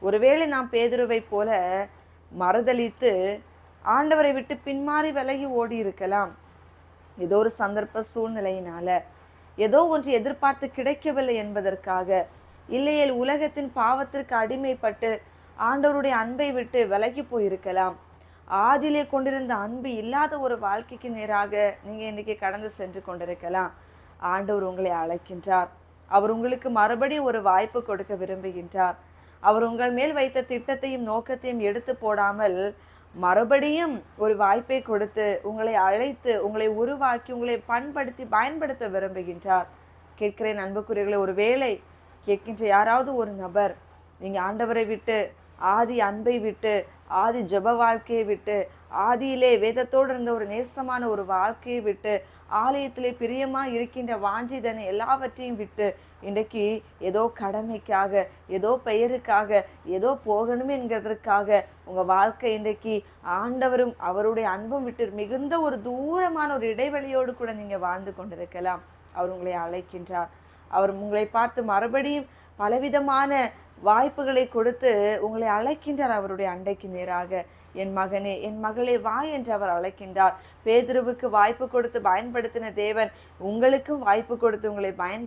ஒருவேளை நாம் பேதுருவை போல மறுதலித்து ஆண்டவரை விட்டு பின்மாறி விலகி ஓடி இருக்கலாம். ஏதோ ஒரு சந்தர்ப்ப சூழ்நிலையினால, ஏதோ ஒன்று எதிர்பார்த்து கிடைக்கவில்லை என்பதற்காக, இல்லையேல் உலகத்தின் பாவத்திற்கு அடிமைப்பட்டு ஆண்டவருடைய அன்பை விட்டு விலகி போயிருக்கலாம். ஆதியிலே கொண்டிருந்த அன்பு இல்லாத ஒரு வாழ்க்கைக்கு நேராக நீங்க இன்னைக்கு கடந்து சென்று கொண்டிருக்கலாம். ஆண்டவர் உங்களை அழைக்கின்றார். அவர் உங்களுக்கு மறுபடியும் ஒரு வாய்ப்பு கொடுக்க விரும்புகின்றார். அவர் உங்கள் மேல் வைத்த திட்டத்தையும் நோக்கத்தையும் எடுத்து போடாமல் மறுபடியும் ஒரு வாய்ப்பை கொடுத்து உங்களை அழைத்து உங்களை உருவாக்கி உங்களை பயன்படுத்த விரும்புகின்றார். கேட்கிறேன் அன்புக்குரியவர்களே, ஒரு வேளை கேட்கின்ற யாராவது ஒரு நபர், நீங்க ஆண்டவரை விட்டு, ஆதி அன்பை விட்டு, ஆதி ஜெப வாழ்க்கையை விட்டு, ஆதியிலே வேதத்தோடு இருந்த ஒரு நேசமான ஒரு வாழ்க்கையை விட்டு, ஆலயத்திலே பிரியமா இருக்கின்ற வாஞ்சிதனை எல்லாவற்றையும் விட்டு, இன்றைக்கு ஏதோ கடமைக்காக, ஏதோ பெயருக்காக, ஏதோ போகணும் என்கிறதற்காக உங்க வாழ்க்கை இன்றைக்கு ஆண்டவரும் அவருடைய அன்பும் விட்டு மிகுந்த ஒரு தூரமான ஒரு இடைவெளியோடு கூட நீங்க வாழ்ந்து கொண்டிருக்கலாம். அவர் உங்களை அழைக்கின்றார். அவர் உங்களை பார்த்து மறுபடியும் பலவிதமான வாய்ப்புகளை கொடுத்து உங்களை அழைக்கின்றார். அவருடைய அண்டைக்கு நேராக, என் மகனே, என் மகளே, வா என்று அவர் அழைக்கின்றார். பேதுருவுக்கு வாய்ப்பு கொடுத்து பயன்படுத்தின தேவன் உங்களுக்கும் வாய்ப்பு கொடுத்து உங்களை